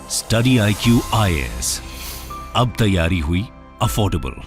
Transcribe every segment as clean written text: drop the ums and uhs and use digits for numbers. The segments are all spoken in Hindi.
स्टडी IQ IAS, अब तैयारी हुई अफोर्डेबल।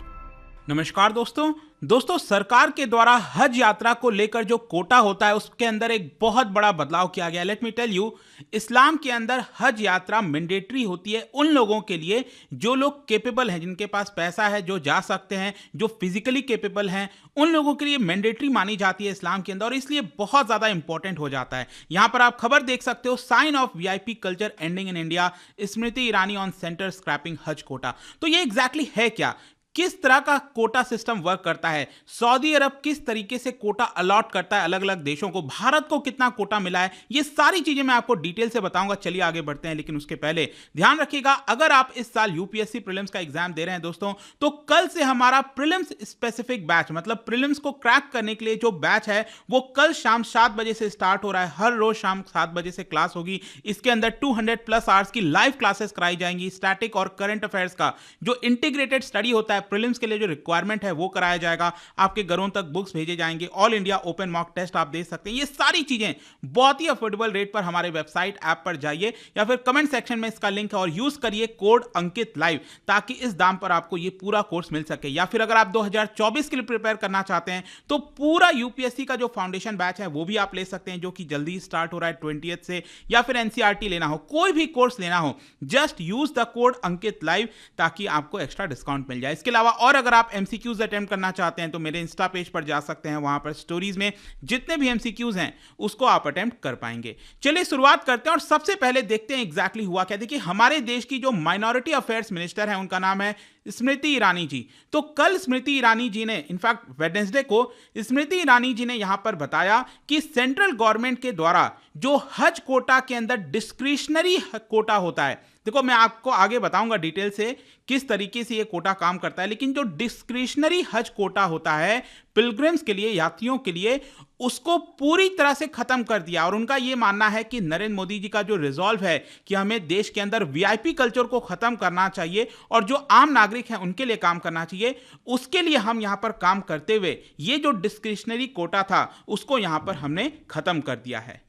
नमस्कार दोस्तों, सरकार के द्वारा हज यात्रा को लेकर जो कोटा होता है उसके अंदर एक बहुत बड़ा बदलाव किया गया। लेट मी टेल यू, इस्लाम के अंदर हज यात्रा मैंडेटरी होती है उन लोगों के लिए जो लोग केपेबल हैं, जिनके पास पैसा है, जो जा सकते हैं, जो फिजिकली केपेबल हैं, उन लोगों के लिए मैंडेटरी मानी जाती है इस्लाम के अंदर, और इसलिए बहुत ज्यादा इंपॉर्टेंट हो जाता है। यहां पर आप खबर देख सकते हो, sign of VIP culture ending in India, Smriti Irani on centre scrapping हज कोटा। तो ये एग्जैक्टली है क्या, किस तरह का कोटा सिस्टम वर्क करता है, सऊदी अरब किस तरीके से कोटा अलॉट करता है अलग अलग देशों को, भारत को कितना कोटा मिला है, ये सारी चीजें मैं आपको डिटेल से बताऊंगा। चलिए आगे बढ़ते हैं, लेकिन उसके पहले ध्यान रखिएगा, अगर आप इस साल UPSC प्रीलिम्स का एग्जाम दे रहे हैं दोस्तों, तो कल से हमारा प्रीलिम्स स्पेसिफिक बैच, मतलब प्रीलिम्स को क्रैक करने के लिए जो बैच है वो कल शाम 7 बजे से स्टार्ट हो रहा है। हर रोज शाम 7 बजे से क्लास होगी। इसके अंदर 200+ आवर्स की लाइव क्लासेस कराई जाएंगी। स्टैटिक और करंट अफेयर्स का जो इंटीग्रेटेड स्टडी होता है प्रीलिम्स के लिए, जो रिक्वायरमेंट है वो कराया जाएगा। आपके घरों तक बुक्स भेजे जाएंगे। All India open mock test आप दे सकते हैं। ये सारी चीजें बहुत ही अफोर्डेबल रेट पर हमारे वेबसाइट ऐप पर जाइए या फिर कमेंट सेक्शन में इसका लिंक है और यूज करिए कोड अंकित लाइव, ताकि इस दाम पर आपको ये पूरा कोर्स मिल सके। या फिर अगर आप 2024 के लिए प्रिपेयर करना चाहते हैं तो पूरा UPSC का जो फाउंडेशन बैच है वो भी आप ले सकते हैं, जो कि जल्दी स्टार्ट हो रहा है 20th से। या फिर NCERT लेना हो, कोई भी कोर्स लेना हो, just use the code Ankit live, ताकि आपको एक्स्ट्रा डिस्काउंट मिल जाए। इसके अलावा और अगर आप MCQs अटेम्प्ट करना चाहते हैं तो मेरे इंस्टा पेज पर जा सकते हैं। वहां पर स्टोरीज में जितने भी MCQs हैं उसको आप अटेम्प्ट कर पाएंगे। चलिए शुरुआत करते हैं और सबसे पहले देखते हैं एग्जैक्टली हुआ क्या। देखिए, हमारे देश की जो माइनॉरिटी अफेयर्स मिनिस्टर है उनका नाम है स्मृति ईरानी जी। तो कल स्मृति ईरानी जी ने, इनफैक्ट वेडनेसडे को, स्मृति ईरानी जी ने यहां पर बताया कि सेंट्रल गवर्नमेंट के द्वारा जो हज कोटा के अंदर डिस्क्रिशनरी कोटा होता है, देखो मैं आपको आगे बताऊंगा डिटेल से किस तरीके से ये कोटा काम करता है, लेकिन जो डिस्क्रिशनरी हज कोटा होता है पिलग्रिम्स के लिए, यात्रियों के लिए, उसको पूरी तरह से खत्म कर दिया। और उनका यह मानना है कि नरेंद्र मोदी जी का जो रिजॉल्व है कि हमें देश के अंदर VIP कल्चर को खत्म करना चाहिए और जो आम नागरिक हैं उनके लिए काम करना चाहिए, उसके लिए हम यहां पर काम करते हुए ये जो डिस्क्रिशनरी कोटा था उसको यहां पर हमने खत्म कर दिया है।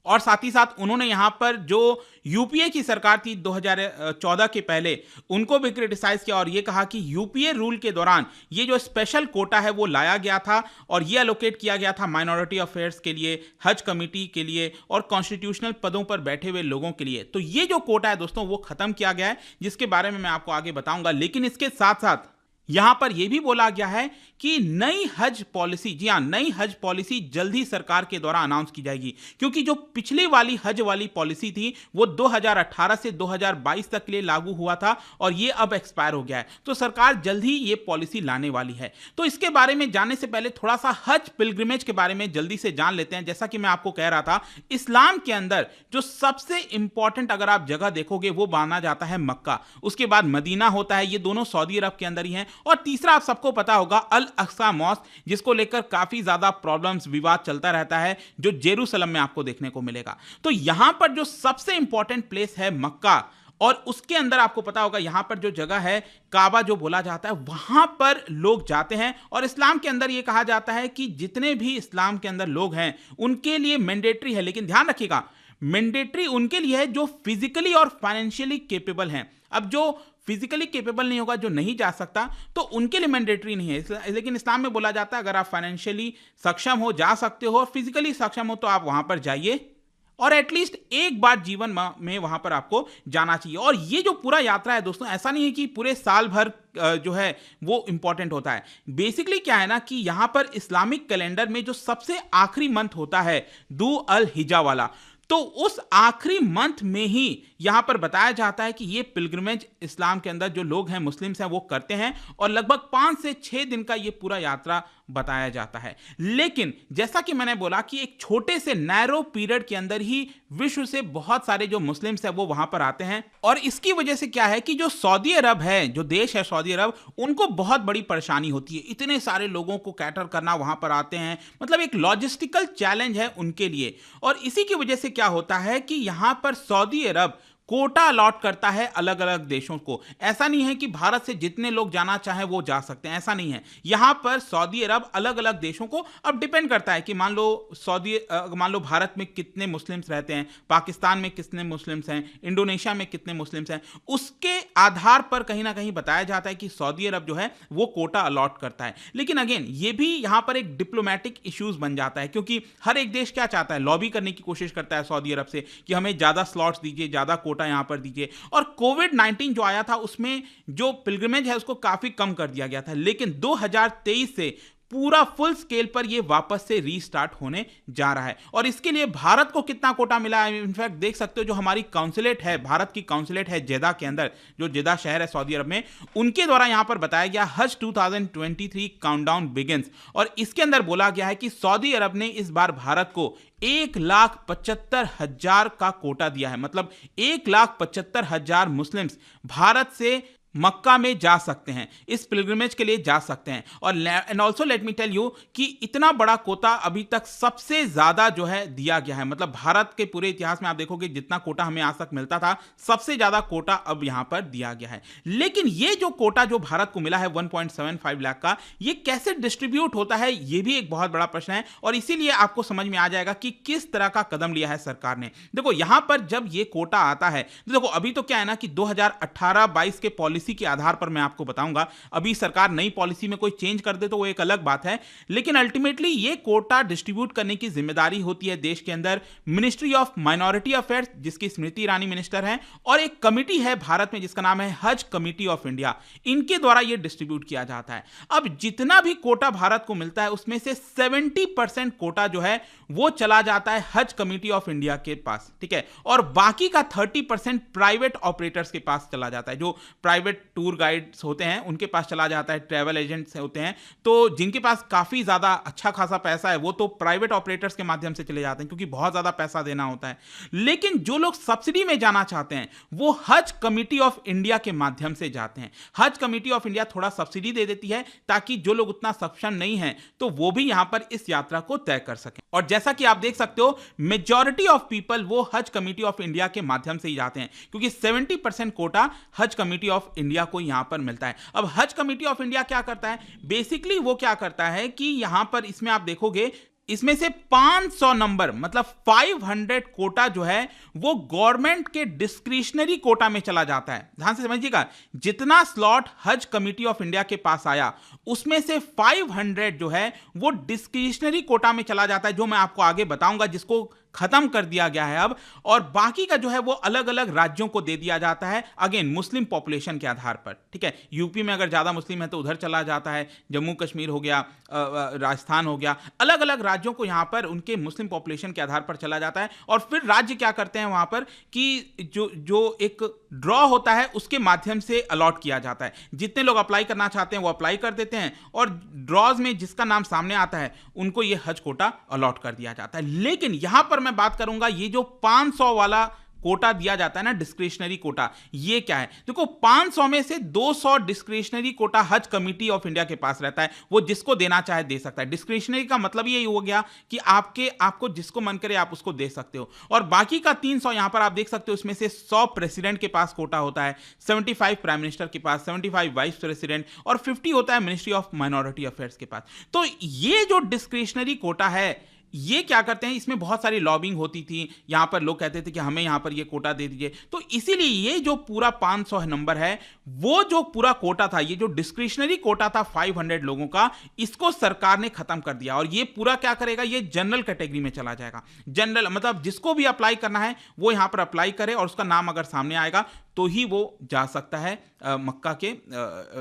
और साथ ही साथ उन्होंने यहां पर जो UPA की सरकार थी 2014 के पहले, उनको भी क्रिटिसाइज किया और यह कहा कि UPA रूल के दौरान ये जो स्पेशल कोटा है वो लाया गया था और ये एलोकेट किया गया था माइनॉरिटी अफेयर्स के लिए, हज कमेटी के लिए और कॉन्स्टिट्यूशनल पदों पर बैठे हुए लोगों के लिए। तो ये जो कोटा है दोस्तों वो खत्म किया गया है, जिसके बारे में मैं आपको आगे बताऊंगा। लेकिन इसके साथ साथ यहां पर यह भी बोला गया है कि नई हज पॉलिसी, जी हां, नई हज पॉलिसी जल्द ही सरकार के द्वारा अनाउंस की जाएगी, क्योंकि जो पिछली वाली हज वाली पॉलिसी थी वो 2018 से 2022 तक के लिए लागू हुआ था और ये अब एक्सपायर हो गया है। तो सरकार जल्द ही ये पॉलिसी लाने वाली है। तो इसके बारे में जानने से पहले थोड़ा सा हज पिलग्रिमेज के बारे में जल्दी से जान लेते हैं। जैसा कि मैं आपको कह रहा था, इस्लाम के अंदर जो सबसे इंपॉर्टेंट अगर आप जगह देखोगे वो माना जाता है मक्का, उसके बाद मदीना होता है, ये दोनों सऊदी अरब के अंदर ही हैं, और तीसरा आप सबको पता होगा अल अक्सा मॉस्क, जिसको लेकर काफी ज्यादा प्रॉब्लम्स, विवाद चलता रहता है, जो जेरूसलम में आपको देखने को मिलेगा। तो यहां पर जो सबसे इंपॉर्टेंट प्लेस है मक्का, और उसके अंदर आपको पता होगा यहां पर जो जगह है काबा जो बोला जाता है, वहां पर लोग जाते हैं। और इस्लाम के अंदर यह कहा जाता है कि जितने भी इस्लाम के अंदर लोग हैं उनके लिए मैंडेटरी है, लेकिन ध्यान रखिएगा मैंडेटरी उनके लिए है जो फिजिकली और फाइनेंशियली केपेबल हैं। अब जो फिजिकली केपेबल नहीं होगा, जो नहीं जा सकता, तो उनके लिए मैंडेटरी नहीं है। लेकिन इस्लाम में बोला जाता है अगर आप फाइनेंशियली सक्षम हो, जा सकते हो, और फिजिकली सक्षम हो, तो आप वहां पर जाइए और एटलीस्ट एक बार जीवन में वहां पर आपको जाना चाहिए। और ये जो पूरा यात्रा है दोस्तों, ऐसा नहीं है कि पूरे साल भर जो है वो इंपॉर्टेंट होता है। बेसिकली क्या है ना कि यहां पर इस्लामिक कैलेंडर में जो सबसे आखिरी मंथ होता है दू अल हिजा वाला, तो उस आखिरी मंथ में ही यहां पर बताया जाता है कि ये पिलग्रिमेज इस्लाम के अंदर जो लोग हैं, मुस्लिम्स हैं, वो करते हैं और लगभग 5 से 6 दिन का ये पूरा यात्रा बताया जाता है। लेकिन जैसा कि मैंने बोला कि एक छोटे से नैरो पीरियड के अंदर ही विश्व से बहुत सारे जो मुस्लिम्स हैं वो वहां पर आते हैं, और इसकी वजह से क्या है कि जो सऊदी अरब है, जो देश है सऊदी अरब, उनको बहुत बड़ी परेशानी होती है। इतने सारे लोगों को कैटर करना, वहां पर आते हैं, मतलब एक लॉजिस्टिकल चैलेंज है उनके लिए। और इसी की वजह से क्या होता है कि यहां पर सऊदी अरब कोटा अलॉट करता है अलग अलग देशों को। ऐसा नहीं है कि भारत से जितने लोग जाना चाहें वो जा सकते हैं, ऐसा नहीं है। यहां पर सऊदी अरब अलग अलग देशों को, अब डिपेंड करता है कि मान लो भारत में कितने मुस्लिम्स रहते हैं, पाकिस्तान में कितने मुस्लिम्स हैं, इंडोनेशिया में कितने मुस्लिम्स हैं, उसके आधार पर कहीं ना कहीं बताया जाता है कि सऊदी अरब जो है वो कोटा अलॉट करता है। लेकिन अगेन ये भी यहां पर एक डिप्लोमेटिक इश्यूज बन जाता है, क्योंकि हर एक देश क्या चाहता है, लॉबी करने की कोशिश करता है सऊदी अरब से कि हमें ज्यादा स्लॉट्स दीजिए, ज्यादा कोटा यहां पर दीजिए। और कोविड-19 जो आया था उसमें जो पिलग्रिमेज है उसको काफी कम कर दिया गया था, लेकिन 2023 से पूरा फुल स्केल पर यह वापस से रीस्टार्ट होने जा रहा है। और इसके लिए भारत को कितना कोटा मिला है, इनफैक्ट देख सकते हो जो हमारी काउंसुलेट है, भारत की काउंसुलेट है जेदा के अंदर, जो जेदा शहर है सऊदी अरब में, उनके द्वारा यहां पर बताया गया हज 2023 काउंटडाउन बिगिंस। और इसके अंदर बोला गया है कि सऊदी अरब ने इस बार भारत को 1,75,000 का कोटा दिया है। मतलब 1,75,000 मुस्लिम्स भारत से मक्का में जा सकते हैं, इस पिलग्रिमेज के लिए जा सकते हैं। और and also let me tell you कि इतना बड़ा कोटा अभी तक सबसे ज्यादा जो है दिया गया है। मतलब भारत के पूरे इतिहास में आप देखोगे जितना कोटा हमें आज तक मिलता था, सबसे ज्यादा कोटा अब यहां पर दिया गया है। लेकिन ये जो कोटा जो भारत को मिला है 1.75 लाख का, ये कैसे डिस्ट्रीब्यूट होता है, ये भी एक बहुत बड़ा प्रश्न है। और इसीलिए आपको समझ में आ जाएगा कि किस तरह का कदम लिया है सरकार ने। देखो यहां पर जब ये कोटा आता है, देखो अभी तो क्या है ना कि 2018-22 के पॉलिसी के आधार पर मैं आपको बताऊंगा, अभी सरकार नई पॉलिसी में कोई चेंज कर दे तो वो एक अलग बात है, लेकिन अल्टीमेटली ये कोटा डिस्ट्रीब्यूट करने की जिम्मेदारी होती है देश के अंदर मिनिस्ट्री ऑफ माइनॉरिटी अफेयर्स, जिसकी स्मृति ईरानी मिनिस्टर हैं, और एक कमिटी है भारत में जिसका नाम है हज कमिटी ऑफ इंडिया, इनके द्वारा यह डिस्ट्रीब्यूट किया जाता है। अब जितना भी कोटा भारत को मिलता है उसमें से 70% कोटा जो है वो चला जाता है हज कमिटी ऑफ इंडिया के पास, ठीक है, और बाकी का 30% प्राइवेट ऑपरेटर्स के पास चला जाता है। जो प्राइवेट टूर गाइड्स होते हैं उनके पास चला जाता है, ट्रैवल एजेंट्स होते हैं, तो जिनके पास काफी ज्यादा अच्छा खासा पैसा है वो तो प्राइवेट ऑपरेटर्स के माध्यम से चले जाते हैं, क्योंकि बहुत ज्यादा पैसा देना होता है। लेकिन जो लोग सब्सिडी में जाना चाहते हैं वो हज कमिटी ऑफ इंडिया के माध्यम से जाते हैं। हज कमिटी ऑफ इंडिया थोड़ा सब्सिडी दे देती है ताकि जो लोग उतना सक्षम नहीं है तो वो भी यहां पर इस यात्रा को तय कर सकें। और जैसा कि आप देख सकते हो मेजॉरिटी ऑफ पीपल वो हज कमिटी ऑफ इंडिया के माध्यम से ही जाते हैं, क्योंकि 70% कोटा हज कमिटी ऑफ इंडिया को यहां पर मिलता है। अब हज कमिटी ऑफ इंडिया क्या करता है, बेसिकली वो क्या करता है कि यहां पर इसमें आप देखोगे इसमें से 500 नंबर मतलब 500 कोटा जो है वो गवर्नमेंट के डिस्क्रिशनरी कोटा में चला जाता है। ध्यान से समझिएगा, जितना स्लॉट हज कमिटी ऑफ इंडिया के पास आया उसमें से 500 जो है वो डिस्क्रिशनरी कोटा में चला जाता है, जो मैं आपको आगे बताऊंगा, जिसको खत्म कर दिया गया है अब। और बाकी का जो है वो अलग अलग राज्यों को दे दिया जाता है, अगेन मुस्लिम पॉपुलेशन के आधार पर, ठीक है। यूपी में अगर ज्यादा मुस्लिम है तो उधर चला जाता है, जम्मू कश्मीर हो गया, राजस्थान हो गया, अलग अलग राज्यों को यहां पर उनके मुस्लिम पॉपुलेशन के आधार पर चला जाता है। और फिर राज्य क्या करते हैं वहां पर कि जो एक ड्रॉ होता है उसके माध्यम से अलॉट किया जाता है। जितने लोग अप्लाई करना चाहते हैं वो अप्लाई कर देते हैं, और ड्रॉज में जिसका नाम सामने आता है उनको ये हज कोटा अलॉट कर दिया जाता है। लेकिन यहां पर मैं बात करूंगा ये जो 500 वाला कोटा दिया जाता है ना, डिस्क्रिशनरी कोटा, ये क्या है। देखो 500 में से 200 डिस्क्रिशनरी कोटा हज कमिटी ऑफ इंडिया के पास रहता है, वो जिसको देना चाहे दे सकता है। डिस्क्रिशनरी का मतलब ये हो गया कि आपको जिसको मन करे आप उसको दे सकते हो। और बाकी का 300 यहां पर आप देख सकते हो, इसमें से 100 प्रेसिडेंट के पास कोटा होता है, 75 प्राइम मिनिस्टर के पास, 75 वाइस प्रेसिडेंट, और 50 होता है मिनिस्ट्री ऑफ माइनॉरिटी अफेयर्स के पास। तो ये जो डिस्क्रिशनरी कोटा है ये क्या करते हैं, इसमें बहुत सारी लॉबिंग होती थी, यहां पर लोग कहते थे कि हमें यहां पर ये कोटा दे दीजिए। तो इसीलिए ये जो पूरा 500 नंबर है, वो जो पूरा कोटा था, ये जो डिस्क्रिशनरी कोटा था 500 लोगों का, इसको सरकार ने खत्म कर दिया। और ये पूरा क्या करेगा, ये जनरल कैटेगरी में चला जाएगा। जनरल मतलब जिसको भी अप्लाई करना है वो यहां पर अप्लाई करे, और उसका नाम अगर सामने आएगा तो ही वो जा सकता है मक्का के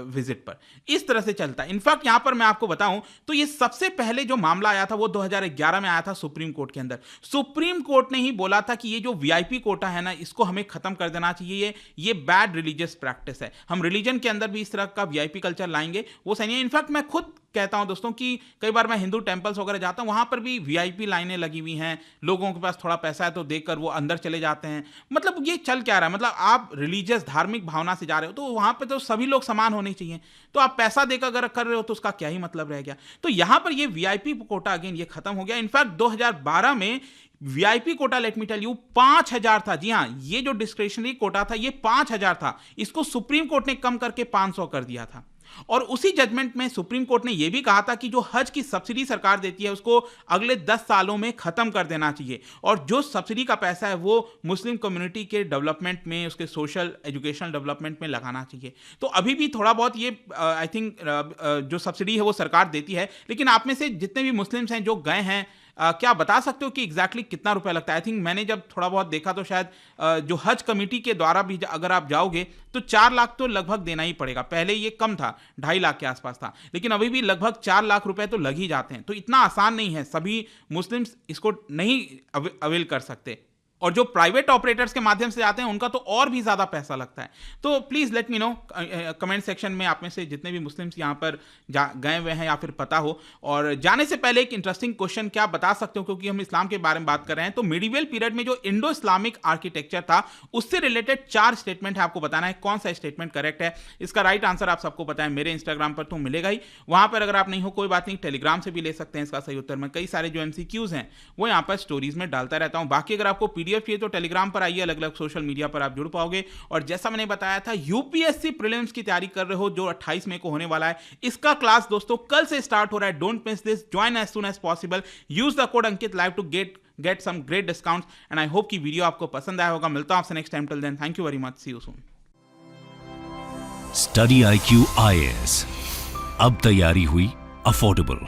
विजिट पर। इस तरह से चलता है। इनफैक्ट यहां पर मैं आपको बताऊं तो ये सबसे पहले जो मामला आया था वो 2011 में आया था सुप्रीम कोर्ट के अंदर। सुप्रीम कोर्ट ने ही बोला था कि ये जो वीआईपी कोटा है ना, इसको हमें खत्म कर देना चाहिए, ये बैड रिलीजियस प्रैक्टिस है। हम रिलीजन के अंदर भी इस तरह का वीआईपी कल्चर लाएंगे, वो सही है। इनफैक्ट मैं खुद कहता हूं दोस्तों कि कई बार मैं हिंदू टेंपल्स वगैरह जाता हूं, वहां पर भी वीआईपी लाइनें लगी हुई हैं, लोगों के पास थोड़ा पैसा है तो देखकर वो अंदर चले जाते हैं। मतलब ये चल क्या रहा है, मतलब आप रिलीजियस धार्मिक भावना से जा रहे हो तो वहां पे तो सभी लोग समान होने चाहिए, तो आप पैसा देकर अगर कर रहे हो तो उसका क्या ही मतलब रह गया। तो यहां पर ये वीआईपी कोटा अगेन ये खत्म हो गया। इनफैक्ट 2012 में VIP quota, let me tell you, 5,000 था। जी हाँ, ये जो डिस्क्रिशनरी कोटा था ये 5,000 था, इसको सुप्रीम कोर्ट ने कम करके 500 कर दिया था। और उसी जजमेंट में सुप्रीम कोर्ट ने यह भी कहा था कि जो हज की सब्सिडी सरकार देती है उसको अगले 10 सालों में खत्म कर देना चाहिए, और जो सब्सिडी का पैसा है वो मुस्लिम कम्युनिटी के डेवलपमेंट में, उसके सोशल एजुकेशनल डेवलपमेंट में लगाना चाहिए। तो अभी भी थोड़ा बहुत ये आई थिंक जो सब्सिडी है वो सरकार देती है, लेकिन आप में से जितने भी मुस्लिम्स हैं जो गए हैं, क्या बता सकते हो कि एग्जैक्टली कितना रुपया लगता है? आई थिंक मैंने जब थोड़ा बहुत देखा तो शायद जो हज कमेटी के द्वारा भी अगर आप जाओगे तो 4 लाख तो लगभग देना ही पड़ेगा। पहले ये कम था, 2.5 लाख के आसपास था, लेकिन अभी भी लगभग 4 लाख रुपए तो लग ही जाते हैं। तो इतना आसान नहीं है, सभी मुस्लिम्स इसको नहीं अवेल कर सकते, और जो प्राइवेट ऑपरेटर्स के माध्यम से जाते हैं उनका तो और भी ज्यादा पैसा लगता है। तो please let me know comment section में आप में से जितने भी मुस्लिम्स यहाँ पर गए हुए हैं या फिर पता हो। और जाने से पहले एक इंटरेस्टिंग क्वेश्चन क्या बता सकते हो, क्योंकि हम इस्लाम के बारे में बात कर रहे हैं, तो मिडिवल पीरियड में जो इंडो इस्लामिक आर्किटेक्चर था उससे रिलेटेड 4 स्टेटमेंट है, आपको बताना है कौन सा स्टेटमेंट करेक्ट है। इसका राइट आंसर आप सबको पता है, मेरे इंस्टाग्राम पर तो मिलेगा ही, वहां पर अगर आप नहीं हो कोई बात नहीं, टेलीग्राम से भी ले सकते हैं इसका सही उत्तर। मैं कई सारे जो एमसीक्यूज हैं वो यहाँ पर स्टोरीज में डालता रहता हूँ। बाकी अगर आपको पीडीएफ चाहिए तो टेलीग्राम पर आइए, अलग अलग सोशल मीडिया पर आप जुड़ पाओगे। और जैसा मैंने बताया था, यूपीएससी प्रीलिम्स की तैयारी कर रहे हो जो 28 मई को होने वाला है, इसका क्लास दोस्तों कल से स्टार्ट हो रहा है। Don't miss this, join as soon as possible, use the code Ankit live to get some great discounts, and I hope कि वीडियो आपको पसंद आया होगा। मिलता हूं आपसे next time, till then thank you very much, see you soon. Study IQ IAS, अब तैयारी हुई अफोर्डेबल।